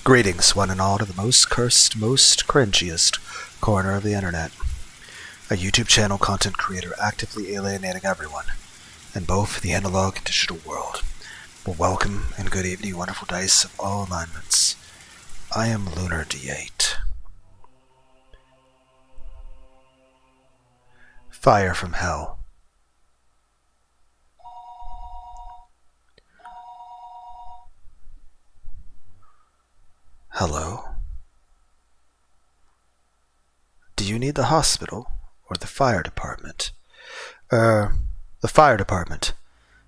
Greetings, one and all, to the most cursed, most cringiest corner of the internet. A YouTube channel content creator actively alienating everyone in both the analog and digital world. Well, welcome and good evening, wonderful dice of all alignments. I am Lunar D8. Fire from Hell. Hello? Do you need the hospital or the fire department? The fire department.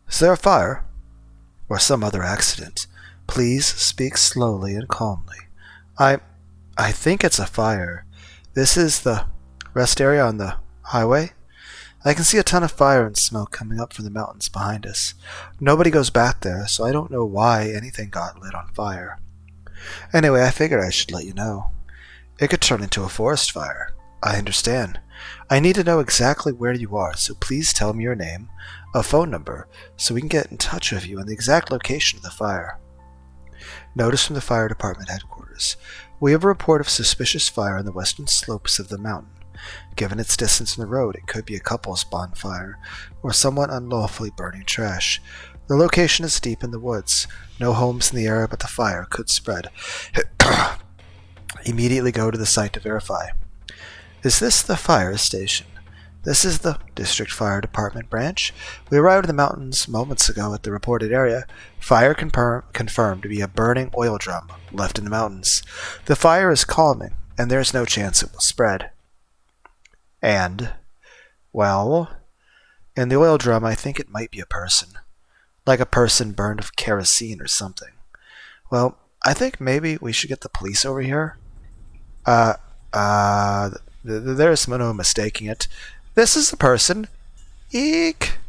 Is there a fire? Or some other accident? Please speak slowly and calmly. I think it's a fire. This is the rest area on the highway. I can see a ton of fire and smoke coming up from the mountains behind us. Nobody goes back there, so I don't know why anything got lit on fire. Anyway, I figured I should let you know. It could turn into a forest fire. I understand. I need to know exactly where you are, so please tell me your name, a phone number, so we can get in touch with you and the exact location of the fire. Notice from the fire department headquarters. We have a report of suspicious fire on the western slopes of the mountain. Given its distance from the road, it could be a couple's bonfire, or someone unlawfully burning trash. The location is deep in the woods. No homes in the area, but the fire could spread. Immediately go to the site to verify. Is this the fire station? This is the District Fire Department branch. We arrived in the mountains moments ago at the reported area. Fire confirmed to be a burning oil drum left in the mountains. The fire is calming, and there is no chance it will spread. And, well, in the oil drum, I think it might be a person. Like a person burned with kerosene or something. Well, I think maybe we should get the police over here. There's no mistaking it. This is the person. Eek!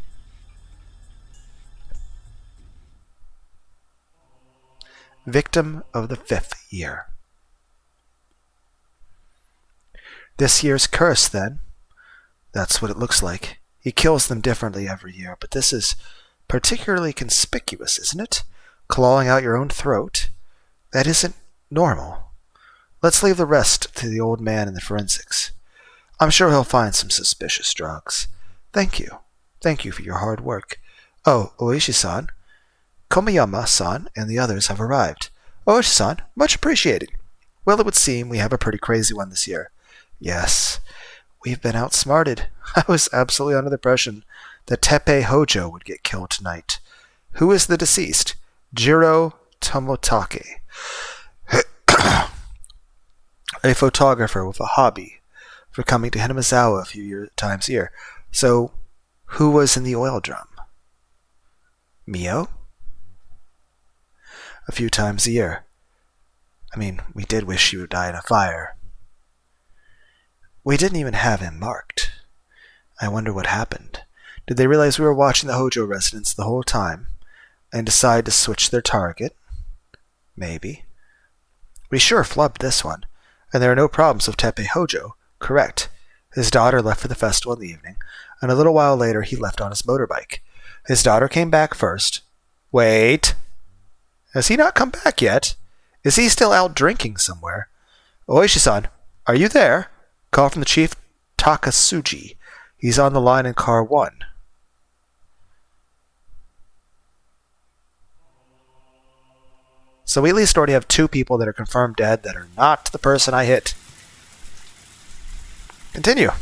Victim of the 5th year. This year's curse, then. That's what it looks like. He kills them differently every year, but this is particularly conspicuous, isn't it? Clawing out your own throat. That isn't normal. Let's leave the rest to the old man in the forensics. I'm sure he'll find some suspicious drugs. Thank you. Thank you for your hard work. Oh, Oishi-san, Komiyama-san, and the others have arrived. Oishi-san, much appreciated. Well, it would seem we have a pretty crazy one this year. Yes, we've been outsmarted. I was absolutely under the impression that Teppei Hojo would get killed tonight. Who is the deceased? Jiro Tomotake. A photographer with a hobby for coming to Hinamizawa a few times a year. So, who was in the oil drum? Mio? A few times a year. I mean, we did wish she would die in a fire. We didn't even have him marked. I wonder what happened. Did they realize we were watching the Hojo residence the whole time and decide to switch their target? Maybe. We sure flubbed this one. And there are no problems with Teppei Hojo. Correct. His daughter left for the festival in the evening, and a little while later he left on his motorbike. His daughter came back first. Wait. Has he not come back yet? Is he still out drinking somewhere? Oishi-san, are you there? Call from the Chief Takasuji. He's on the line in car 1. So we at least already have 2 people that are confirmed dead that are not the person I hit. Continue.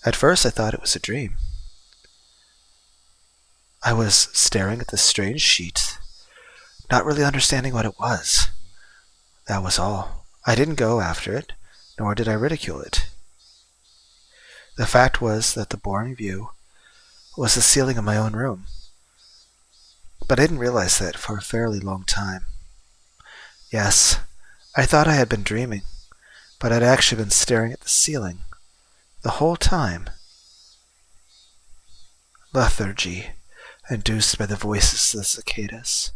At first I thought it was a dream. I was staring at this strange sheet, not really understanding what it was. That was all. I didn't go after it, nor did I ridicule it. The fact was that the boring view was the ceiling of my own room. But I didn't realize that for a fairly long time. Yes, I thought I had been dreaming, but I'd actually been staring at the ceiling the whole time. Lethargy, induced by the voices of the cicadas.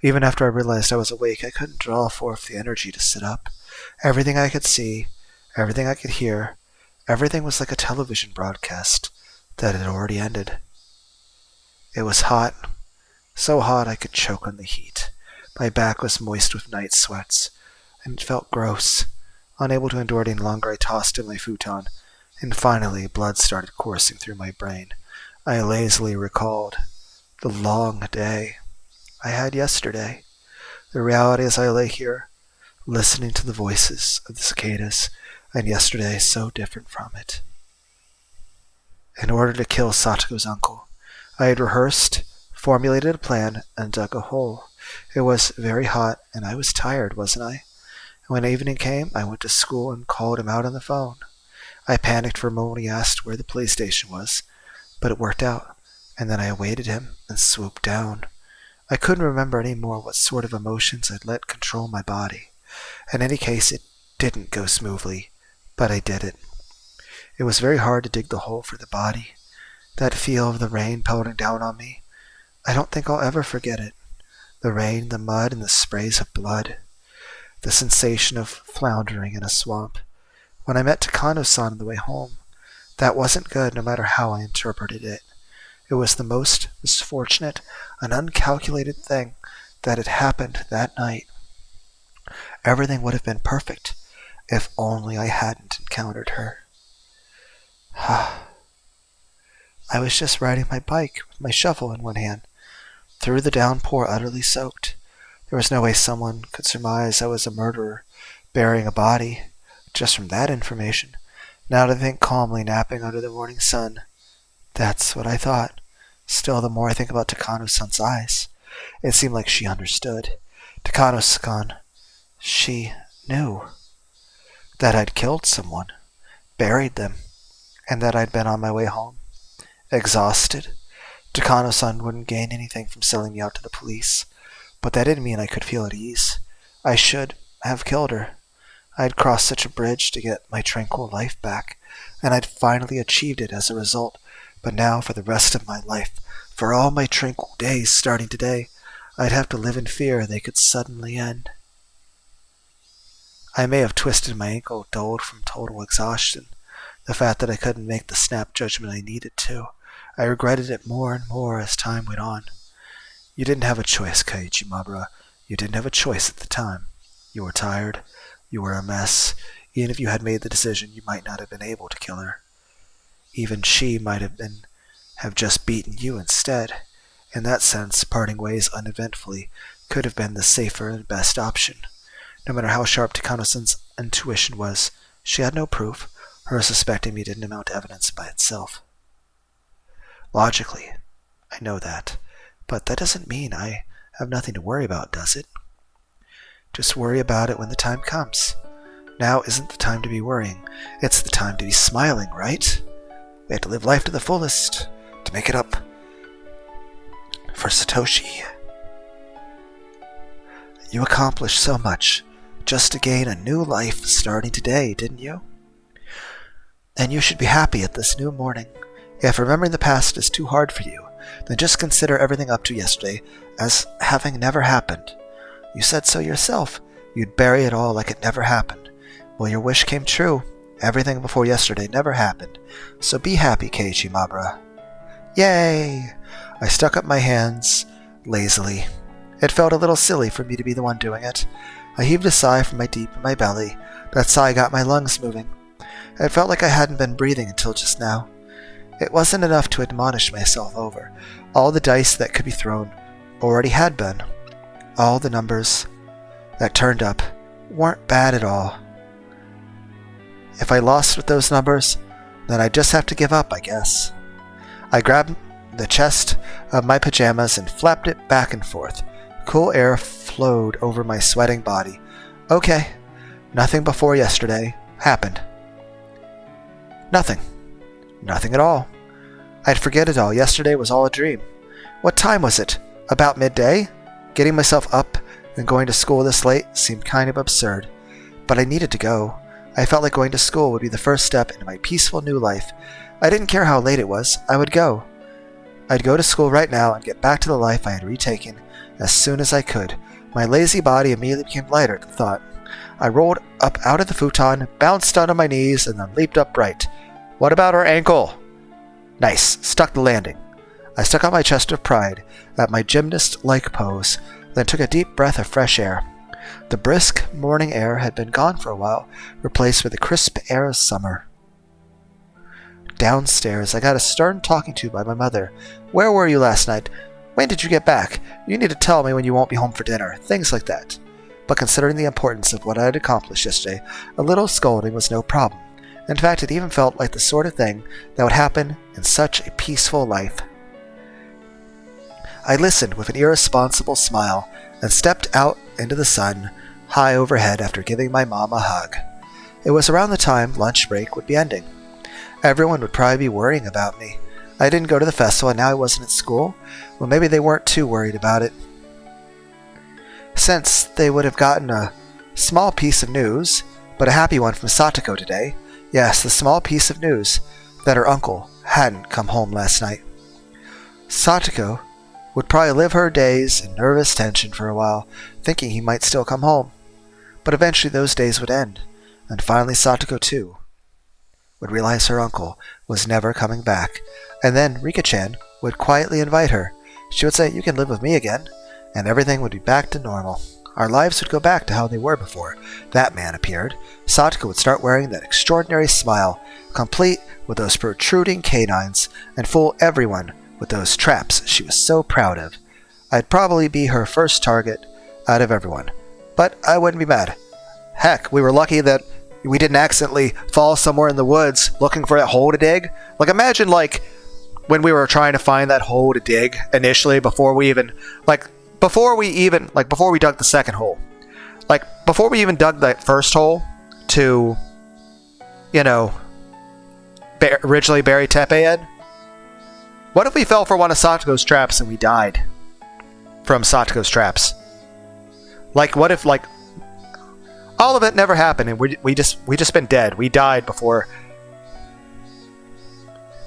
Even after I realized I was awake, I couldn't draw forth the energy to sit up. Everything I could see, everything I could hear, everything was like a television broadcast that had already ended. It was hot, so hot I could choke on the heat. My back was moist with night sweats, and it felt gross. Unable to endure it any longer, I tossed in my futon, and finally blood started coursing through my brain. I lazily recalled the long day I had yesterday. The reality as I lay here, listening to the voices of the cicadas, and yesterday so different from it. In order to kill Sato's uncle, I had rehearsed, formulated a plan, and dug a hole. It was very hot, and I was tired, wasn't I? When evening came, I went to school and called him out on the phone. I panicked for a moment when he asked where the police station was, but it worked out, and then I awaited him and swooped down. I couldn't remember any more what sort of emotions I'd let control my body. In any case, it didn't go smoothly, but I did it. It was very hard to dig the hole for the body. That feel of the rain pelting down on me, I don't think I'll ever forget it. The rain, the mud, and the sprays of blood. The sensation of floundering in a swamp. When I met Takano-san on the way home, that wasn't good no matter how I interpreted it. It was the most misfortunate and uncalculated thing that had happened that night. Everything would have been perfect if only I hadn't encountered her. I was just riding my bike with my shovel in one hand, through the downpour utterly soaked. There was no way someone could surmise I was a murderer, burying a body, just from that information. Now to think calmly napping under the morning sun. That's what I thought. Still, the more I think about Takano-san's eyes, it seemed like she understood. Takano-san, she knew that I'd killed someone, buried them, and that I'd been on my way home. Exhausted. Takano-san wouldn't gain anything from selling me out to the police, but that didn't mean I could feel at ease. I should have killed her. I'd crossed such a bridge to get my tranquil life back, and I'd finally achieved it as a result. But now, for the rest of my life, for all my tranquil days starting today, I'd have to live in fear they could suddenly end. I may have twisted my ankle, dulled from total exhaustion. The fact that I couldn't make the snap judgment I needed to. I regretted it more and more as time went on. You didn't have a choice, Keiichi Mabura. You didn't have a choice at the time. You were tired. You were a mess. Even if you had made the decision, you might not have been able to kill her. Even she might have just beaten you instead. In that sense, parting ways uneventfully could have been the safer and best option. No matter how sharp Takano-san's intuition was, she had no proof. Her suspecting me didn't amount to evidence by itself. Logically, I know that, but that doesn't mean I have nothing to worry about, does it? Just worry about it when the time comes. Now isn't the time to be worrying. It's the time to be smiling, right? We have to live life to the fullest, to make it up for Satoshi. You accomplished so much just to gain a new life starting today, didn't you? And you should be happy at this new morning. If remembering the past is too hard for you, then just consider everything up to yesterday as having never happened. You said so yourself. You'd bury it all like it never happened. Well, your wish came true. Everything before yesterday never happened. So be happy, Keiichi Mabura. Yay! I stuck up my hands lazily. It felt a little silly for me to be the one doing it. I heaved a sigh from deep in my belly. That sigh got my lungs moving. It felt like I hadn't been breathing until just now. It wasn't enough to admonish myself over. All the dice that could be thrown already had been. All the numbers that turned up weren't bad at all. If I lost with those numbers, then I'd just have to give up, I guess. I grabbed the chest of my pajamas and flapped it back and forth. Cool air flowed over my sweating body. Okay, nothing before yesterday happened. Nothing. Nothing at all. I'd forget it all. Yesterday was all a dream. What time was it? About midday? Getting myself up and going to school this late seemed kind of absurd. But I needed to go. I felt like going to school would be the first step into my peaceful new life. I didn't care how late it was. I would go. I'd go to school right now and get back to the life I had retaken as soon as I could. My lazy body immediately became lighter at the thought. I rolled up out of the futon, bounced onto my knees, and then leaped upright. What about her ankle? Nice. Stuck the landing. I stuck out my chest of pride at my gymnast-like pose, then took a deep breath of fresh air. The brisk morning air had been gone for a while, replaced with the crisp air of summer. Downstairs, I got a stern talking to by my mother. "Where were you last night? When did you get back? You need to tell me when you won't be home for dinner." Things like that. But considering the importance of what I had accomplished yesterday, a little scolding was no problem. In fact, it even felt like the sort of thing that would happen in such a peaceful life. I listened with an irresponsible smile and stepped out into the sun high overhead after giving my mom a hug. It was around the time lunch break would be ending. Everyone would probably be worrying about me. I didn't go to the festival and now I wasn't at school. Well, maybe they weren't too worried about it, since they would have gotten a small piece of news, but a happy one from Satoko today. Yes, the small piece of news that her uncle hadn't come home last night. Satoko would probably live her days in nervous tension for a while, thinking he might still come home. But eventually those days would end, and finally Satoko too would realize her uncle was never coming back, and then Rika-chan would quietly invite her. She would say, "You can live with me again," and everything would be back to normal. Our lives would go back to how they were before that man appeared. Satoko would start wearing that extraordinary smile, complete with those protruding canines, and fool everyone with those traps she was so proud of. I'd probably be her first target out of everyone, but I wouldn't be mad. Heck, we were lucky that we didn't accidentally fall somewhere in the woods looking for that hole to dig. Like, imagine, like, when we were trying to find that hole to dig initially before we dug the second hole. Like, before we even dug that first hole to, originally bury Teppei in. What if we fell for one of Satoko's traps and we died from Satoko's traps? Like, what if, like, all of it never happened and we just been dead. We died before.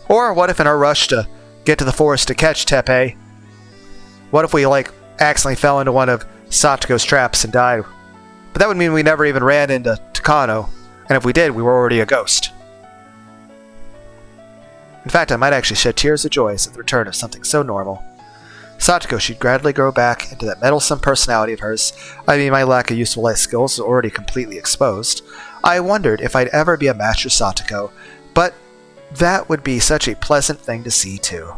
Or what if in our rush to get to the forest to catch Teppei, what if we, like, accidentally fell into one of Satoko's traps and died? But that would mean we never even ran into Takano, and if we did, we were already a ghost. In fact, I might actually shed tears of joy at the return of something so normal. Satoko should gradually grow back into that meddlesome personality of hers. I mean, my lack of useful life skills was already completely exposed. I wondered if I'd ever be a match for Satoko, but that would be such a pleasant thing to see too.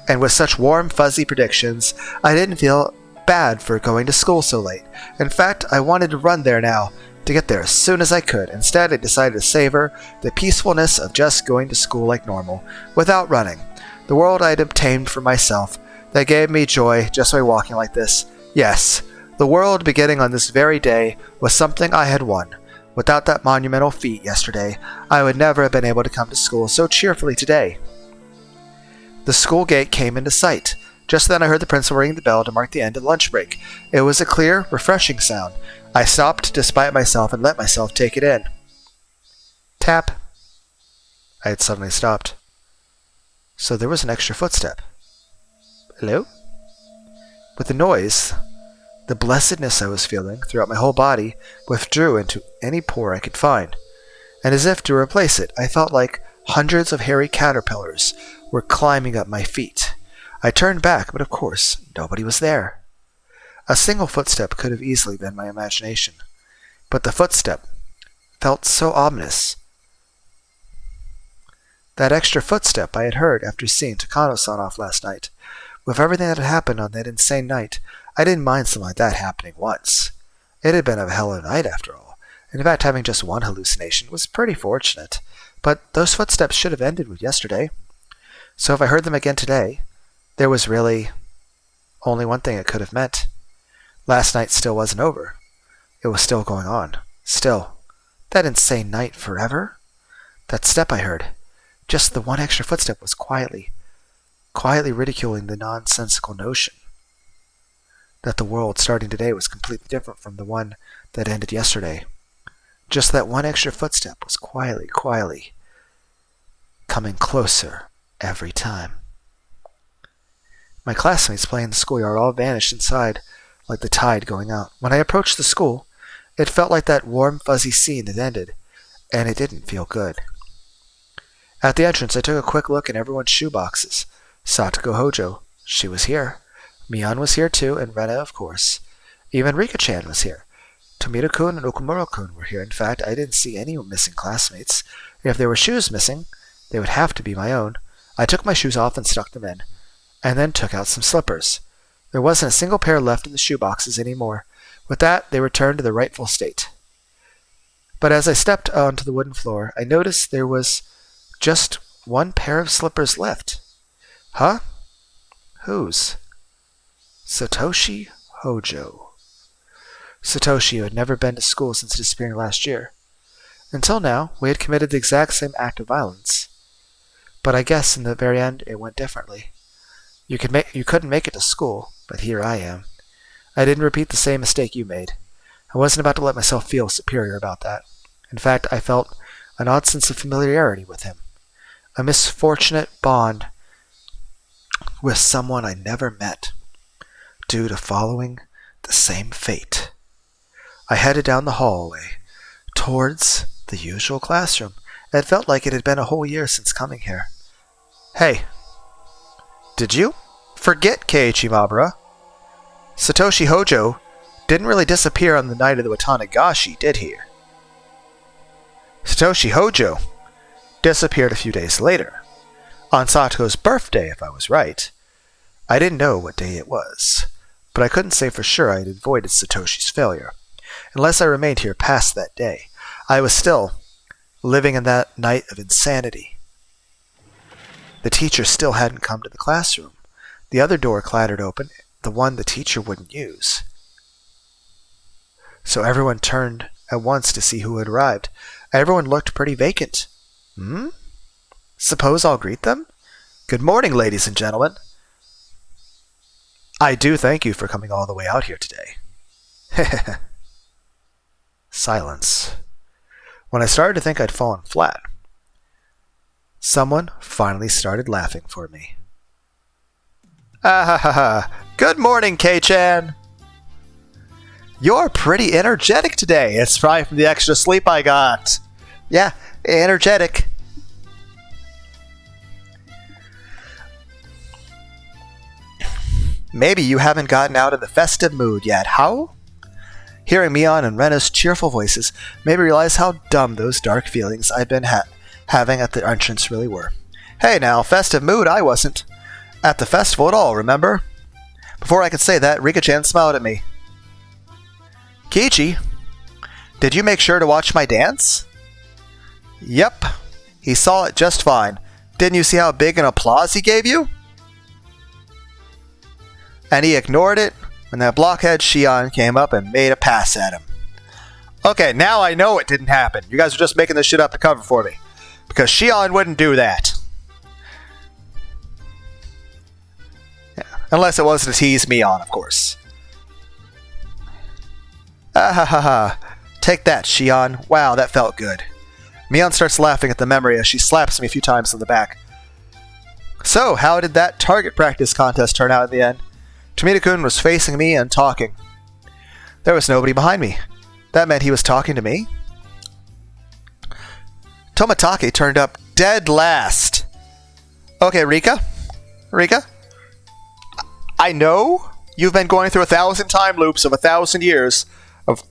And with such warm, fuzzy predictions, I didn't feel bad for going to school so late. In fact, I wanted to run there now, to get there as soon as I could. Instead, I decided to savor the peacefulness of just going to school like normal, without running. The world I had obtained for myself, that gave me joy just by walking like this. Yes, the world beginning on this very day was something I had won. Without that monumental feat yesterday, I would never have been able to come to school so cheerfully today. The school gate came into sight. Just then I heard the principal ring the bell to mark the end of lunch break. It was a clear, refreshing sound. I stopped despite myself and let myself take it in. Tap. I had suddenly stopped. So there was an extra footstep. Hello? With the noise, the blessedness I was feeling throughout my whole body withdrew into any pore I could find. And as if to replace it, I felt like hundreds of hairy caterpillars were climbing up my feet. I turned back, but of course, nobody was there. A single footstep could have easily been my imagination, but the footstep felt so ominous. That extra footstep I had heard after seeing Takano-san off last night. With everything that had happened on that insane night, I didn't mind something like that happening once. It had been a hell of a night after all. In fact, having just one hallucination was pretty fortunate. But those footsteps should have ended with yesterday. So if I heard them again today, there was really only one thing it could have meant. Last night still wasn't over. It was still going on. Still. That insane night forever? That step I heard, just the one extra footstep, was quietly ridiculing the nonsensical notion that the world starting today was completely different from the one that ended yesterday. Just that one extra footstep was quietly coming closer every time. My classmates playing in the schoolyard all vanished inside, like the tide going out. When I approached the school, it felt like that warm, fuzzy scene that ended, and it didn't feel good. At the entrance, I took a quick look in everyone's shoeboxes. Satoko Hojo. She was here. Mion was here too, and Rena, of course. Even Rika-chan was here. Tomita-kun and Okumura-kun were here. In fact, I didn't see any missing classmates. If there were shoes missing, they would have to be my own. I took my shoes off and stuck them in, and then took out some slippers. There wasn't a single pair left in the shoe boxes anymore. With that, they returned to their rightful state. But as I stepped onto the wooden floor, I noticed there was just one pair of slippers left. Huh? Whose? Satoshi Hojo. Satoshi, who had never been to school since disappearing last year. Until now, we had committed the exact same act of violence. But I guess in the very end, it went differently. You couldn't make it to school, but here I am. I didn't repeat the same mistake you made. I wasn't about to let myself feel superior about that. In fact, I felt an odd sense of familiarity with him. A misfortunate bond with someone I never met, due to following the same fate. I headed down the hallway, towards the usual classroom. It felt like it had been a whole year since coming here. Hey, did you forget Keiichi Mabura? Satoshi Hojo didn't really disappear on the night of the Tatarigoroshi, did he? Satoshi Hojo disappeared a few days later. On Sato's birthday, if I was right. I didn't know what day it was, but I couldn't say for sure I had avoided Satoshi's failure. Unless I remained here past that day, I was still living in that night of insanity. The teacher still hadn't come to the classroom. The other door clattered open, the one the teacher wouldn't use. So everyone turned at once to see who had arrived. Everyone looked pretty vacant. Suppose I'll greet them? Good morning, ladies and gentlemen. I do thank you for coming all the way out here today. Silence. When I started to think I'd fallen flat, someone finally started laughing for me. Ah ha ha ha. Good morning, Kei-chan. You're pretty energetic today. It's probably from the extra sleep I got. Yeah, energetic. Maybe you haven't gotten out of the festive mood yet, how? Hearing Mion and Rena's cheerful voices made me realize how dumb those dark feelings I'd been having at the entrance really were. Hey now, festive mood, I wasn't at the festival at all, remember? Before I could say that, Rika-chan smiled at me. Kiichi, did you make sure to watch my dance? Yep, he saw it just fine. Didn't you see how big an applause he gave you? And he ignored it when that blockhead Shion came up and made a pass at him. Okay, now I know it didn't happen. You guys are just making this shit up to cover for me. Because Shion wouldn't do that. Yeah. Unless it was to tease Mion, of course. Ah ha ha ha. Take that, Shion. Wow, that felt good. Mion starts laughing at the memory as she slaps me a few times on the back. So, how did that target practice contest turn out in the end? Tomita-kun was facing me and talking. There was nobody behind me. That meant he was talking to me. Tomatake turned up dead last. Okay, Rika? I know you've been going through 1,000 time loops of 1,000 years of...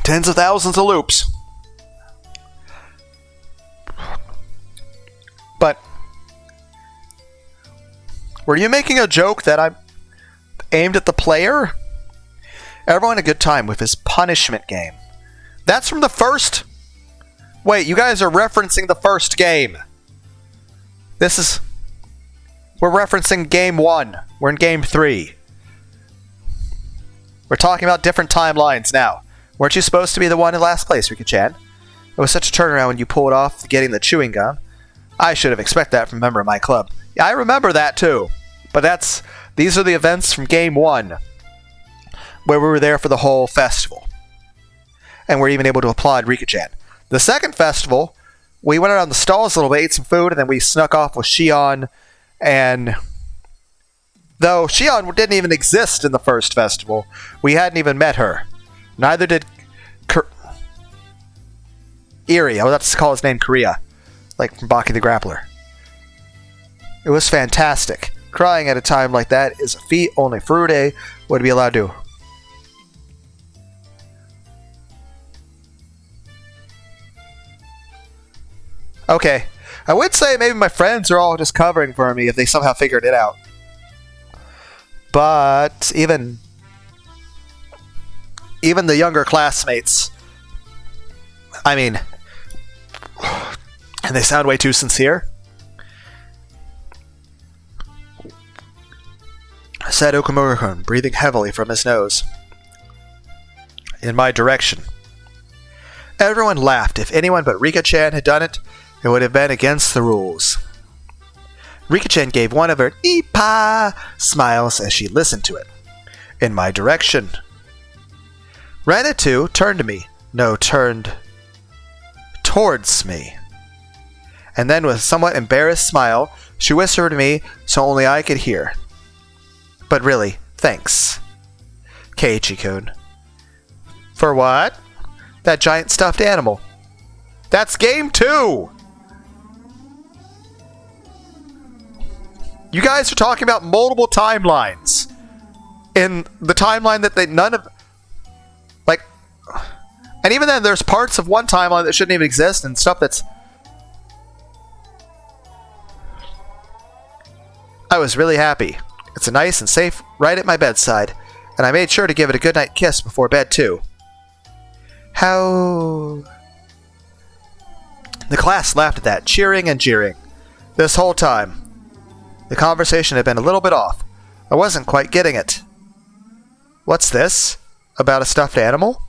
tens of thousands of loops. But... were you making a joke that I'm aimed at the player? Everyone had a good time with his punishment game. That's from the first... Wait, you guys are referencing the first game. This is... We're referencing game 1. We're in game 3. We're talking about different timelines now. Weren't you supposed to be the one in last place, Rika-chan? It was such a turnaround when you pulled off getting the chewing gum. I should have expected that from a member of my club. Yeah, I remember that too. But these are the events from game 1, where we were there for the whole festival. And we're even able to applaud Rika-chan. The second festival, we went around the stalls a little bit, ate some food, and then we snuck off with Shion. And though Shion didn't even exist in the first festival, we hadn't even met her. Neither did Eri. I was about to call his name Korea. like from Baki the Grappler. It was fantastic. Crying at a time like that is a feat only Furude would be allowed to do. Okay. I would say maybe my friends are all just covering for me if they somehow figured it out. But even the younger classmates, I mean, and they sound way too sincere, said Okamura-kun, breathing heavily from his nose. In my direction. Everyone laughed. If anyone but Rika-chan had done it, it would have been against the rules. Rika-chan gave one of her "Ipa" smiles as she listened to it. In my direction. Ranitu turned to me. No, turned towards me. And then with a somewhat embarrassed smile, she whispered to me so only I could hear. But really, thanks. Keiichi-kun. For what? That giant stuffed animal. That's game 2! You guys are talking about multiple timelines. In the timeline that none of... Like... And even then, there's parts of one timeline that shouldn't even exist, and stuff that's... I was really happy. It's nice and safe right at my bedside, and I made sure to give it a goodnight kiss before bed, too. How... The class laughed at that, cheering and jeering. This whole time. The conversation had been a little bit off. I wasn't quite getting it. What's this? About a stuffed animal?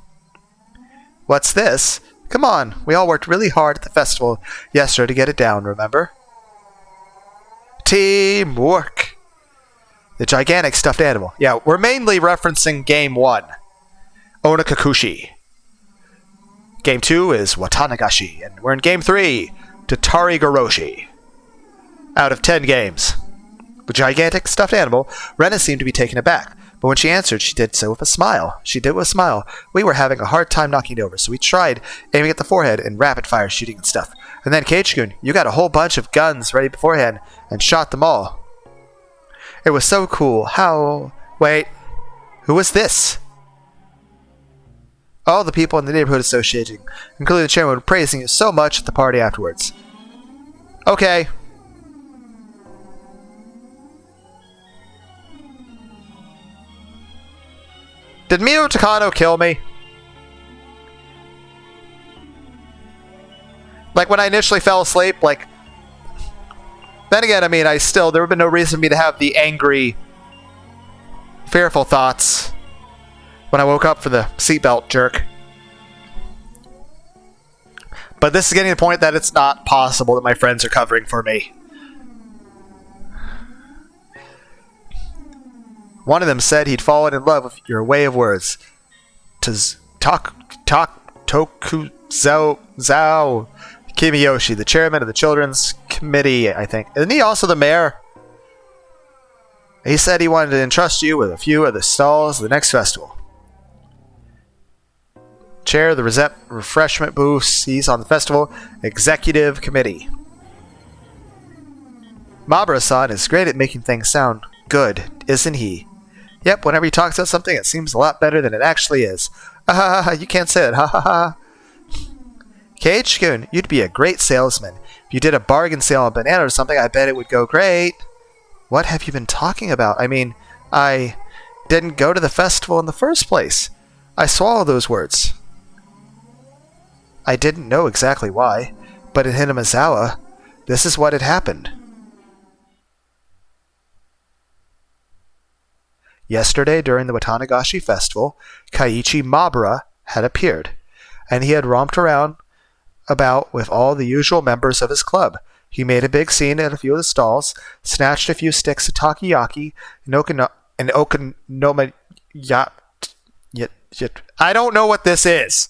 What's this? Come on, we all worked really hard at the festival yesterday to get it down, remember? Teamwork! The gigantic stuffed animal. Yeah, we're mainly referencing Game 1. Onakakushi. Game 2 is Watanagashi, and we're in Game 3, Tatarigoroshi. Out of 10 games. The gigantic stuffed animal, Rena seemed to be taken aback, but when she answered, she did so with a smile. She did with a smile. We were having a hard time knocking it over, so we tried aiming at the forehead and rapid-fire shooting and stuff. And then, Keiichi-kun, you got a whole bunch of guns ready beforehand and shot them all. It was so cool. How... Wait. Who was this? All the people in the neighborhood associating, including the chairman, were praising you so much at the party afterwards. Okay. Did Miyo Takano kill me? Like when I initially fell asleep, like... Then again, I mean, there would have been no reason for me to have the angry, fearful thoughts when I woke up for the seatbelt jerk. But this is getting to the point that it's not possible that my friends are covering for me. One of them said he'd fallen in love with your way of words. Zao Kimiyoshi, the chairman of the Children's Committee, I think. Isn't he also the mayor? He said he wanted to entrust you with a few of the stalls of the next festival. Chair of the refreshment booths. He's on the festival executive committee. Mabura-san is great at making things sound good, isn't he? Yep, whenever he talks about something, it seems a lot better than it actually is. Ha ha ha, you can't say it, ha ha ha. Keiichi-kun, you'd be a great salesman. If you did a bargain sale on a banana or something, I bet it would go great. What have you been talking about? I mean, I didn't go to the festival in the first place. I swallowed those words. I didn't know exactly why, but in Hinamizawa, this is what had happened. Yesterday, during the Watanagashi festival, Keiichi Mabura had appeared, and he had romped about with all the usual members of his club. He made a big scene at a few of the stalls, snatched a few sticks of takoyaki, and okonomiyaki. I don't know what this is.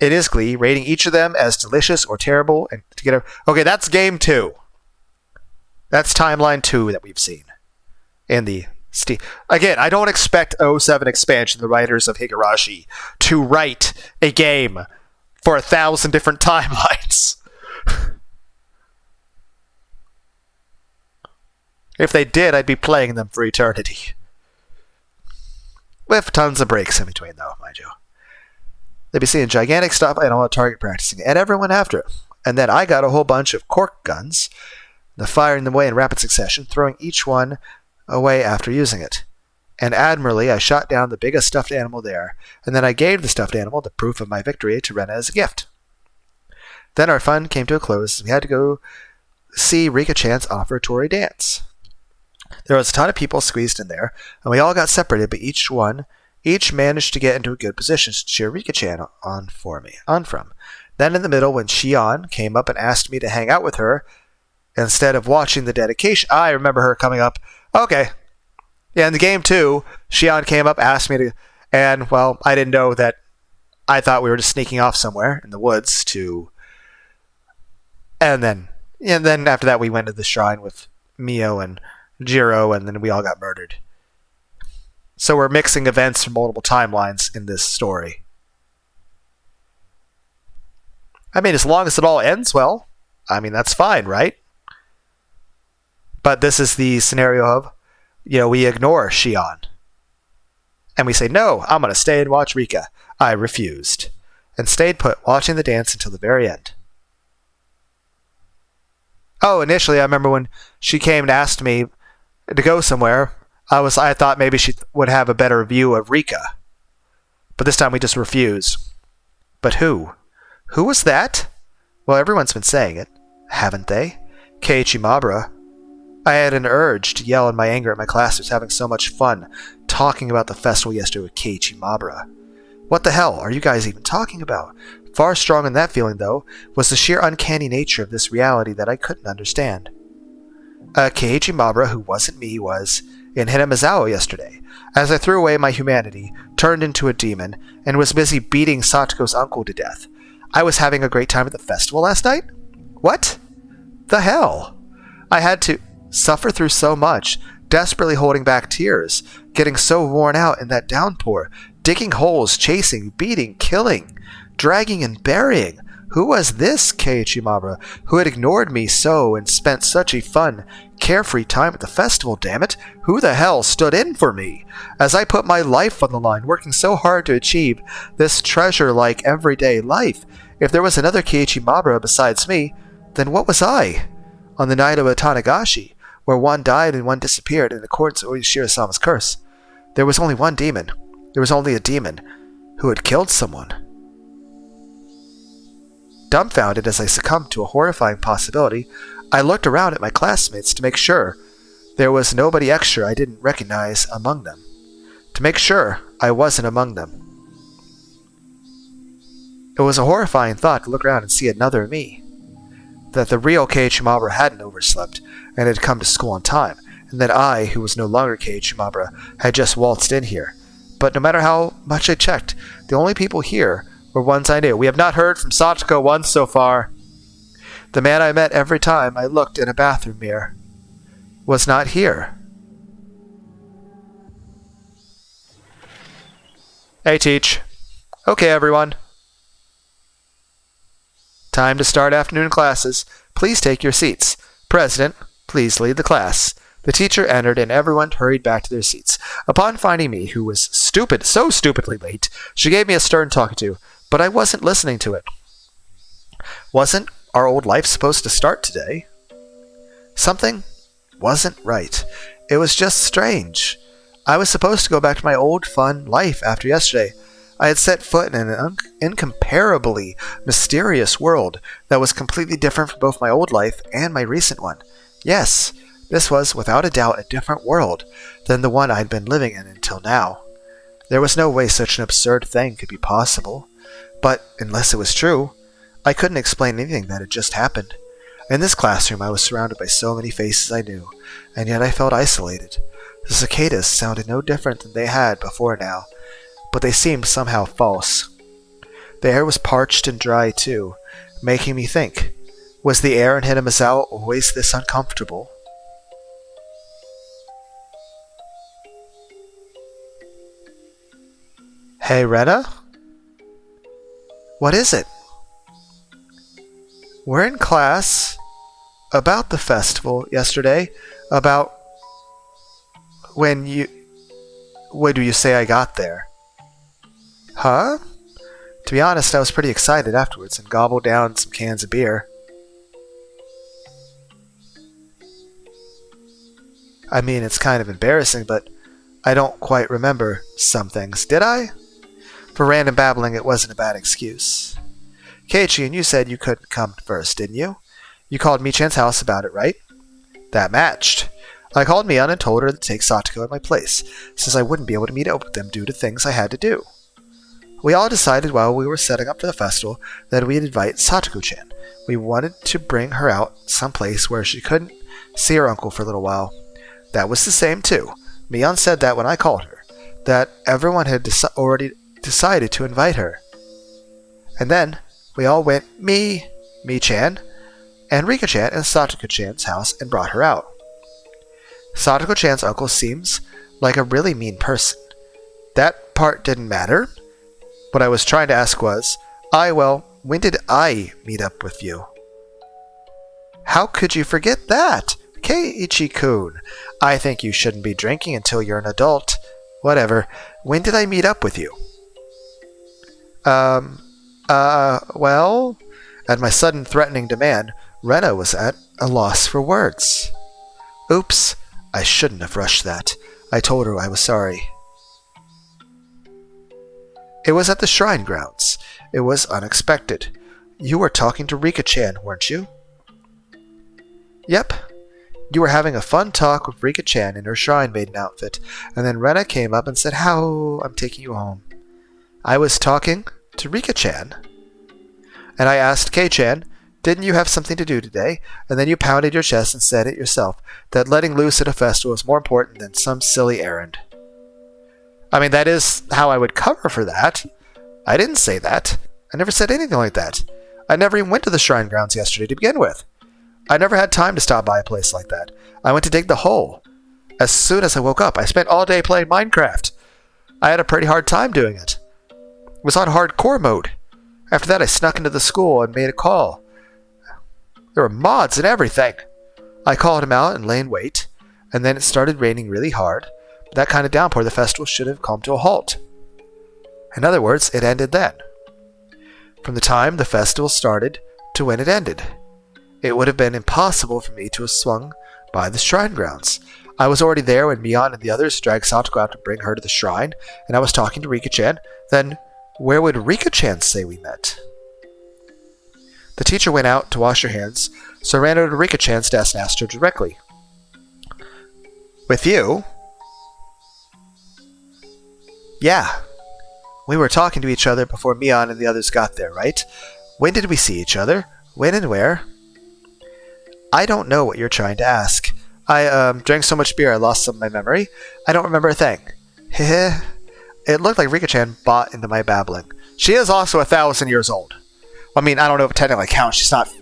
It is Glee, rating each of them as delicious or terrible, and together. Okay, that's game 2. That's timeline 2 that we've seen in the. Again, I don't expect 07 expansion, the writers of Higurashi, to write a game for 1,000 different timelines. If they did, I'd be playing them for eternity. With tons of breaks in between, though, mind you. They'd be seeing gigantic stuff and all the target practicing, and everyone after it. And then I got a whole bunch of cork guns, the firing them away in rapid succession, throwing each one away after using it. And admirably, I shot down the biggest stuffed animal there, and then I gave the stuffed animal the proof of my victory to Rena as a gift. Then our fun came to a close, and we had to go see Rika-chan's offertory dance. There was a ton of people squeezed in there, and we all got separated, but each managed to get into a good position to cheer Rika-chan on from. Then in the middle, when Shion came up and asked me to hang out with her, instead of watching the dedication, I remember her coming up, okay. Yeah, in the game too, Shion came up, asked me to, and, well, I didn't know that. I thought we were just sneaking off somewhere in the woods to, and then after that we went to the shrine with Mio and Jiro, and then we all got murdered. So we're mixing events from multiple timelines in this story. I mean, as long as it all ends well, I mean, that's fine, right? But this is the scenario of, we ignore Shion. And we say, no, I'm going to stay and watch Rika. I refused. And stayed put, watching the dance until the very end. Oh, initially, I remember when she came and asked me to go somewhere, I thought maybe she would have a better view of Rika. But this time we just refused. But who? Who was that? Well, everyone's been saying it, haven't they? Keiichi Mabura. I had an urge to yell in my anger at my classmates having so much fun talking about the festival yesterday with Keiichi Mabura. What the hell are you guys even talking about? Far stronger than that feeling, though, was the sheer uncanny nature of this reality that I couldn't understand. Keiichi Mabura, who wasn't me, was in Hinamizawa yesterday, as I threw away my humanity, turned into a demon, and was busy beating Satoko's uncle to death. I was having a great time at the festival last night? What the hell? I had to suffer through so much, desperately holding back tears, getting so worn out in that downpour, digging holes, chasing, beating, killing, dragging and burying. Who was this Keiichi Mabura, who had ignored me so and spent such a fun, carefree time at the festival, damn it? Who the hell stood in for me? As I put my life on the line, working so hard to achieve this treasure-like everyday life. If there was another Keiichi Mabura besides me, then what was I? On the night of Tatarigoroshi, where one died and one disappeared in accordance with Oishiro-sama's curse, there was only one demon. There was only a demon who had killed someone. Dumbfounded as I succumbed to a horrifying possibility, I looked around at my classmates to make sure there was nobody extra I didn't recognize among them. To make sure I wasn't among them. It was a horrifying thought to look around and see another me. That the real Keiichi Mabura hadn't overslept and had come to school on time, and that I, who was no longer Keiichi Mabura, had just waltzed in here. But no matter how much I checked, the only people here were ones I knew. We have not heard from Satoko once so far. The man I met every time I looked in a bathroom mirror was not here. Hey, Teach. Okay, everyone. Time to start afternoon classes. Please take your seats. President, please lead the class. The teacher entered and everyone hurried back to their seats. Upon finding me, who was so stupidly late, she gave me a stern talking to, but I wasn't listening to it. Wasn't our old life supposed to start today? Something wasn't right. It was just strange. I was supposed to go back to my old fun life after yesterday. I had set foot in an incomparably mysterious world that was completely different from both my old life and my recent one. Yes, this was without a doubt a different world than the one I'd been living in until now. There was no way such an absurd thing could be possible. But, unless it was true, I couldn't explain anything that had just happened. In this classroom I was surrounded by so many faces I knew, and yet I felt isolated. The cicadas sounded no different than they had before now, but they seemed somehow false. The air was parched and dry too, making me think, was the air in Hinamizawa always this uncomfortable? Hey, Rena? What is it? We're in class about the festival yesterday, about When do you say I got there? Huh? To be honest, I was pretty excited afterwards and gobbled down some cans of beer. I mean, it's kind of embarrassing, but I don't quite remember some things, did I? For random babbling, it wasn't a bad excuse. Keiichi, and you said you couldn't come first, didn't you? You called Michan's house about it, right? That matched. I called Mion and told her to take Satoko at my place, since I wouldn't be able to meet up with them due to things I had to do. We all decided while we were setting up for the festival that we'd invite Satoko-chan. We wanted to bring her out someplace where she couldn't see her uncle for a little while. That was the same, too. Mion said that when I called her, that everyone had already decided to invite her. And then we all went, Me-chan, and Rika-chan and Satoko-chan's house and brought her out. Satoko-chan's uncle seems like a really mean person. That part didn't matter. What I was trying to ask was, when did I meet up with you? How could you forget that? Keiichi-kun, I think you shouldn't be drinking until you're an adult. Whatever. When did I meet up with you? At my sudden threatening demand, Rena was at a loss for words. Oops, I shouldn't have rushed that. I told her I was sorry. It was at the shrine grounds. It was unexpected. You were talking to Rika-chan, weren't you? Yep. You were having a fun talk with Rika-chan in her shrine maiden outfit, and then Rena came up and said, "How I'm taking you home." I was talking to Rika-chan. And I asked Kei-chan, "Didn't you have something to do today?" And then you pounded your chest and said it yourself, that letting loose at a festival is more important than some silly errand. I mean, that is how I would cover for that. I didn't say that. I never said anything like that. I never even went to the shrine grounds yesterday to begin with. I never had time to stop by a place like that. I went to dig the hole. As soon as I woke up, I spent all day playing Minecraft. I had a pretty hard time doing it. It was on hardcore mode. After that, I snuck into the school and made a call. There were mods and everything. I called him out and lay in wait, and then it started raining really hard. That kind of downpour, the festival should have come to a halt. In other words, it ended then. From the time the festival started to when it ended. It would have been impossible for me to have swung by the shrine grounds. I was already there when Mion and the others dragged Satoko out to bring her to the shrine, and I was talking to Rika-chan. Then, where would Rika-chan say we met? The teacher went out to wash her hands, so I ran over to Rika-chan's desk and asked her directly. With you? Yeah. We were talking to each other before Mion and the others got there, right? When did we see each other? When and where? I don't know what you're trying to ask. I drank so much beer I lost some of my memory. I don't remember a thing. Heh. It looked like Rika-chan bought into my babbling. She is also 1,000 years old. I mean, I don't know if it technically counts. She's not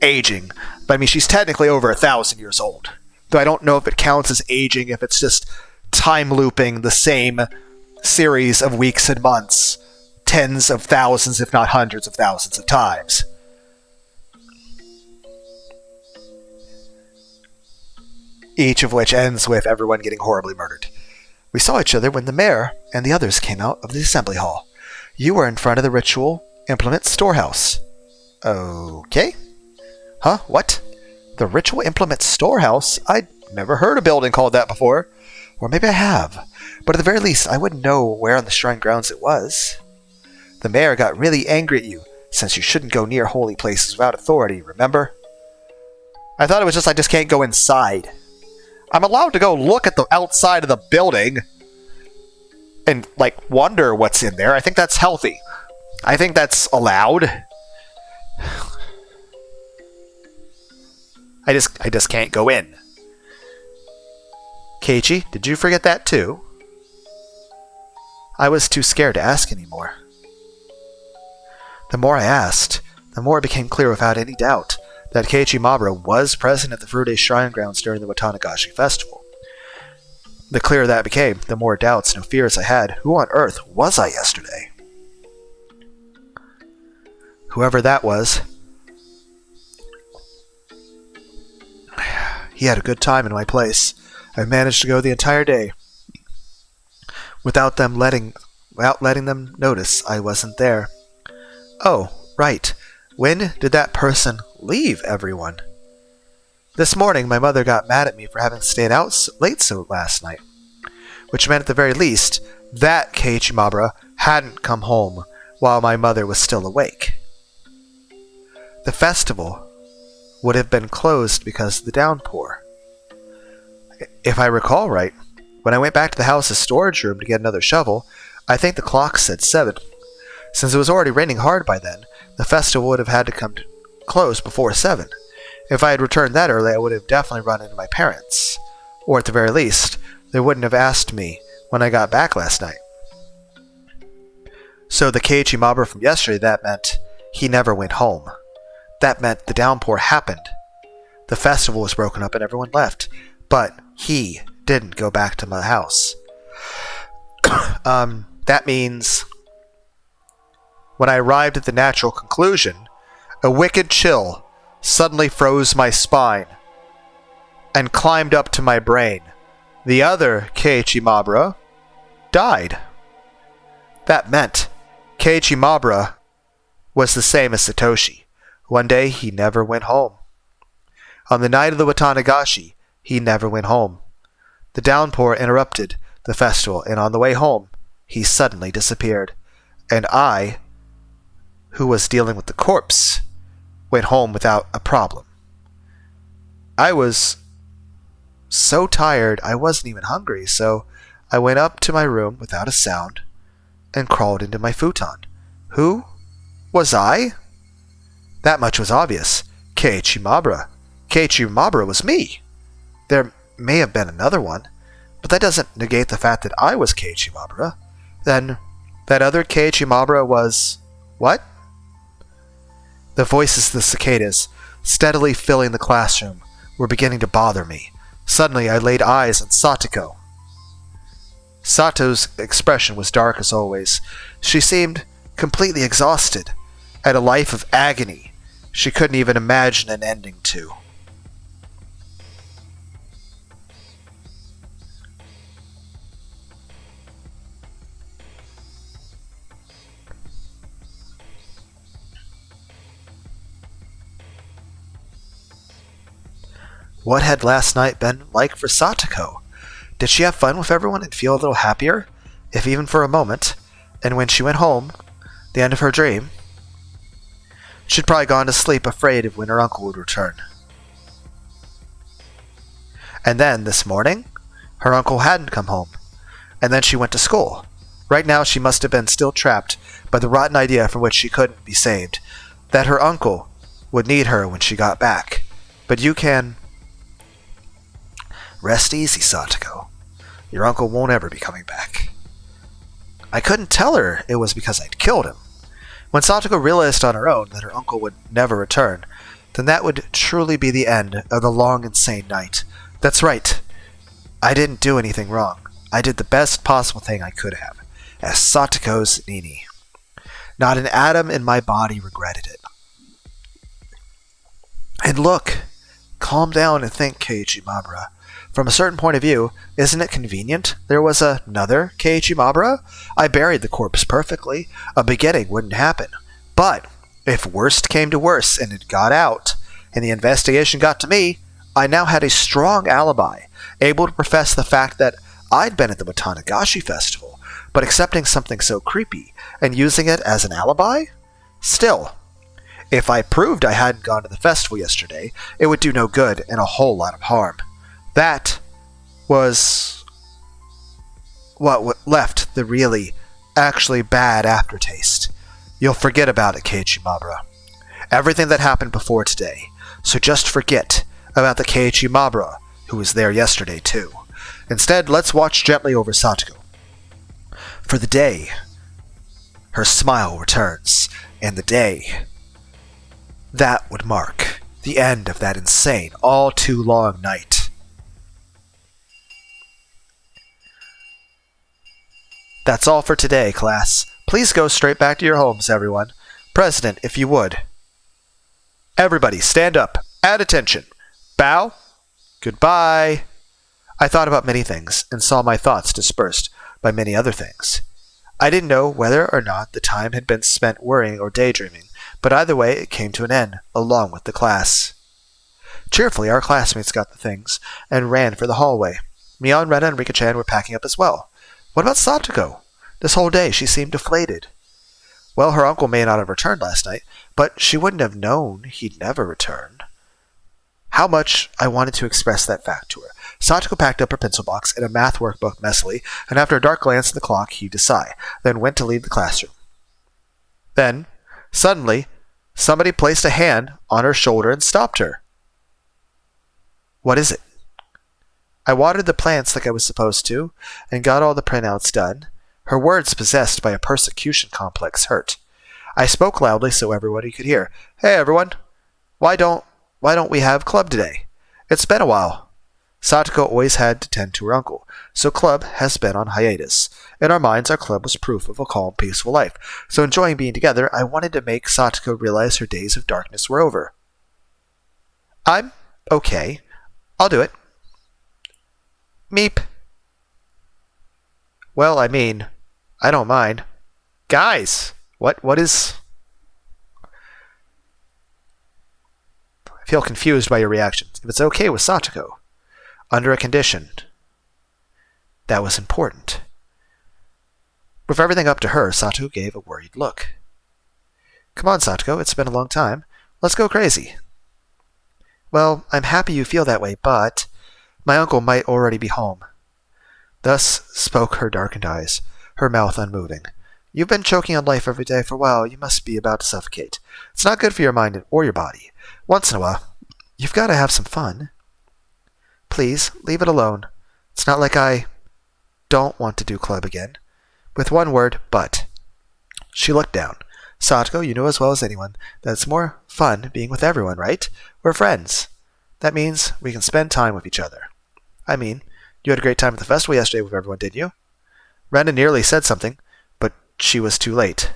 aging. But I mean, she's technically over 1,000 years old. Though I don't know if it counts as aging, if it's just time looping the same series of weeks and months, tens of thousands, if not hundreds of thousands of times. Each of which ends with everyone getting horribly murdered. We saw each other when the mayor and the others came out of the assembly hall. You were in front of the ritual implement storehouse. Okay. Huh? What? The ritual implement storehouse? I'd never heard a building called that before. Or maybe I have. But at the very least, I wouldn't know where on the shrine grounds it was. The mayor got really angry at you, since you shouldn't go near holy places without authority, remember? I thought it was just I just can't go inside. I'm allowed to go look at the outside of the building and, wonder what's in there. I think that's healthy. I think that's allowed. I just can't go in. Keiichi, did you forget that too? I was too scared to ask anymore. The more I asked, the more it became clear without any doubt that Keiichi Mamoru was present at the Furude Shrine Grounds during the Watanagashi Festival. The clearer that became, the more doubts and fears I had. Who on earth was I yesterday? Whoever that was, he had a good time in my place. I managed to go the entire day without letting them notice I wasn't there. Oh, right. When did that person leave, everyone? This morning, my mother got mad at me for having stayed out late so last night, which meant at the very least that Keiichimabara hadn't come home while my mother was still awake. The festival would have been closed because of the downpour. If I recall right, when I went back to the house's storage room to get another shovel, I think the clock said 7. Since it was already raining hard by then, the festival would have had to come to close before 7. If I had returned that early, I would have definitely run into my parents. Or at the very least, they wouldn't have asked me when I got back last night. So the Keiichimabara from yesterday, that meant he never went home. That meant the downpour happened. The festival was broken up and everyone left. But he didn't go back to my house. That means when I arrived at the natural conclusion, a wicked chill suddenly froze my spine and climbed up to my brain. The other Keiichimabara died. That meant Keiichimabara was the same as Satoshi. One day he never went home. On the night of the Watanagashi, he never went home. The downpour interrupted the festival, and on the way home, he suddenly disappeared. And I, who was dealing with the corpse, went home without a problem. I was so tired I wasn't even hungry, so I went up to my room without a sound and crawled into my futon. Who was I? That much was obvious. Keiichimabara. Keiichimabara was me. There may have been another one, but that doesn't negate the fact that I was Keiichimabara. Then that other Keiichimabara was what? The voices of the cicadas, steadily filling the classroom, were beginning to bother me. Suddenly I laid eyes on Satoko. Sato's expression was dark as always. She seemed completely exhausted, at a life of agony she couldn't even imagine an ending to. What had last night been like for Satoko? Did she have fun with everyone and feel a little happier, if even for a moment? And when she went home, the end of her dream, she'd probably gone to sleep afraid of when her uncle would return. And then, this morning, her uncle hadn't come home. And then she went to school. Right now she must have been still trapped by the rotten idea from which she couldn't be saved, that her uncle would need her when she got back. But you can rest easy, Satoko. Your uncle won't ever be coming back. I couldn't tell her it was because I'd killed him. When Satoko realized on her own that her uncle would never return, then that would truly be the end of the long, insane night. That's right. I didn't do anything wrong. I did the best possible thing I could have, as Satoko's Nini. Not an atom in my body regretted it. And look, calm down and think, Keiichimabara. From a certain point of view, isn't it convenient there was another Keiichimabara? I buried the corpse perfectly. A beginning wouldn't happen. But if worst came to worst and it got out, and the investigation got to me, I now had a strong alibi, able to profess the fact that I'd been at the Watanagashi festival, but accepting something so creepy and using it as an alibi? Still, if I proved I hadn't gone to the festival yesterday, it would do no good and a whole lot of harm. That was what left the really, actually bad aftertaste. You'll forget about it, Keiichimabara. Everything that happened before today. So just forget about the Keiichimabara who was there yesterday too. Instead, let's watch gently over Satoko. For the day, her smile returns, and the day that would mark the end of that insane, all too long night. That's all for today, class. Please go straight back to your homes, everyone. President, if you would. Everybody, stand up. At attention. Bow. Goodbye. I thought about many things, and saw my thoughts dispersed by many other things. I didn't know whether or not the time had been spent worrying or daydreaming, but either way it came to an end, along with the class. Cheerfully, our classmates got the things, and ran for the hallway. Mion, Rena, and Rika-chan were packing up as well. What about Satoko? This whole day she seemed deflated. Well, her uncle may not have returned last night, but she wouldn't have known he'd never return. How much I wanted to express that fact to her. Satoko packed up her pencil box and a math workbook messily, and after a dark glance at the clock, heaved a sigh, then went to leave the classroom. Then, suddenly, somebody placed a hand on her shoulder and stopped her. What is it? I watered the plants like I was supposed to, and got all the printouts done. Her words possessed by a persecution complex hurt. I spoke loudly so everybody could hear. Hey, everyone! Why don't we have club today? It's been a while. Satoko always had to tend to her uncle, so club has been on hiatus. In our minds, our club was proof of a calm, peaceful life, so enjoying being together, I wanted to make Satoko realize her days of darkness were over. I'm okay. I'll do it. Meep. Well, I mean, I don't mind. Guys, what is... I feel confused by your reactions. If it's okay with Satoko, under a condition. That was important. With everything up to her, Satoko gave a worried look. Come on, Satoko, it's been a long time. Let's go crazy. Well, I'm happy you feel that way, but my uncle might already be home. Thus spoke her darkened eyes, her mouth unmoving. You've been choking on life every day for a while. You must be about to suffocate. It's not good for your mind or your body. Once in a while, you've got to have some fun. Please, leave it alone. It's not like I don't want to do club again. With one word, but. She looked down. Satoko, you know as well as anyone that it's more fun being with everyone, right? We're friends. That means we can spend time with each other. I mean, you had a great time at the festival yesterday with everyone, didn't you? Rena nearly said something, but she was too late.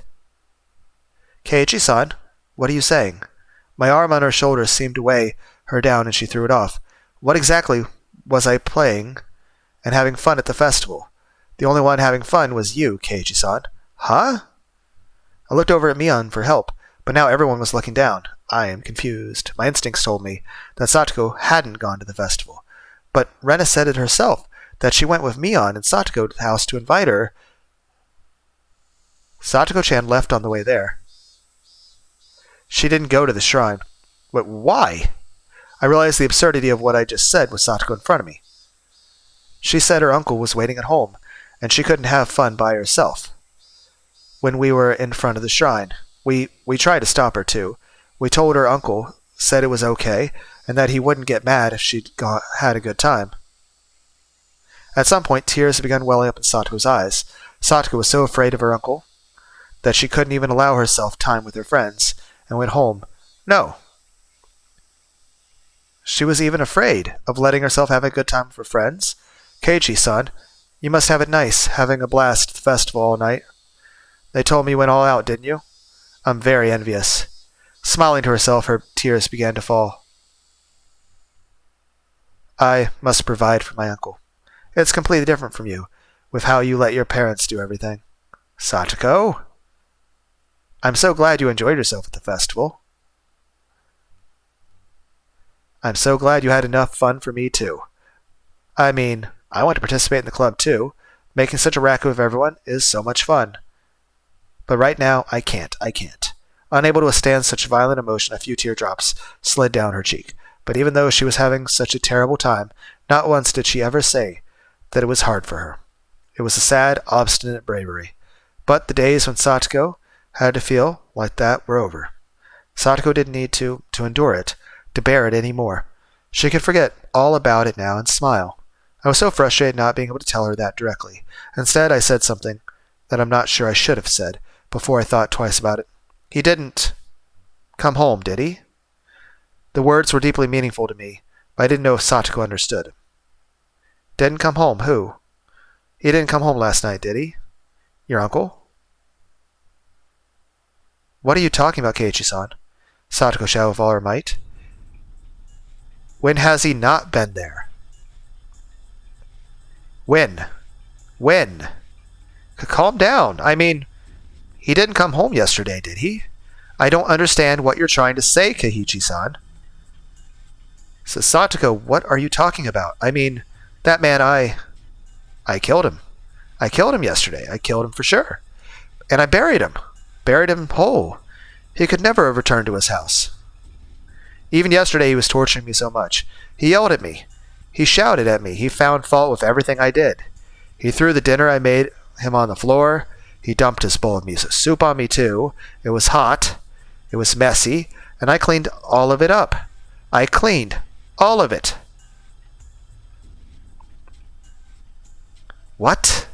Keiichi-san, what are you saying? My arm on her shoulder seemed to weigh her down and she threw it off. What exactly was I playing and having fun at the festival? The only one having fun was you, Keiichi-san. Huh? I looked over at Mion for help, but now everyone was looking down. I am confused. My instincts told me that Satoko hadn't gone to the festival. But Rena said it herself, that she went with Mion and Satoko to the house to invite her. Satoko-chan left on the way there. She didn't go to the shrine. But why? I realized the absurdity of what I just said with Satoko in front of me. She said her uncle was waiting at home, and she couldn't have fun by herself. When we were in front of the shrine, we tried to stop her too. We told her uncle said it was okay, and that he wouldn't get mad if she had a good time. At some point, tears had begun welling up in Satoko's eyes. Satoko was so afraid of her uncle that she couldn't even allow herself time with her friends, and went home. No. She was even afraid of letting herself have a good time with her friends. Keiichi-san, you must have it nice, having a blast at the festival all night. They told me you went all out, didn't you? I'm very envious. Smiling to herself, her tears began to fall. I must provide for my uncle. It's completely different from you, with how you let your parents do everything. Satoko? I'm so glad you enjoyed yourself at the festival. I'm so glad you had enough fun for me, too. I mean, I want to participate in the club, too. Making such a racket with everyone is so much fun. But right now, I can't. Unable to withstand such violent emotion, a few teardrops slid down her cheek. But even though she was having such a terrible time, not once did she ever say that it was hard for her. It was a sad, obstinate bravery. But the days when Satoko had to feel like that were over. Satoko didn't need to endure it, to bear it any more. She could forget all about it now and smile. I was so frustrated not being able to tell her that directly. Instead, I said something that I'm not sure I should have said before I thought twice about it. He didn't come home, did he? The words were deeply meaningful to me, but I didn't know if Satoko understood. Didn't come home? Who? He didn't come home last night, did he? Your uncle? What are you talking about, Keiichi-san? Satoko shouted with all her might. When has he not been there? When? When? Calm down. I mean, he didn't come home yesterday, did he? I don't understand what you're trying to say, Keiichi-san. Satoko, what are you talking about? I mean, that man, I killed him. I killed him yesterday. I killed him for sure. And I buried him. Buried him whole. He could never have returned to his house. Even yesterday he was torturing me so much. He yelled at me. He shouted at me. He found fault with everything I did. He threw the dinner I made him on the floor. He dumped his bowl of miso soup on me too. It was hot. It was messy. And I cleaned all of it up. I cleaned all of it. What?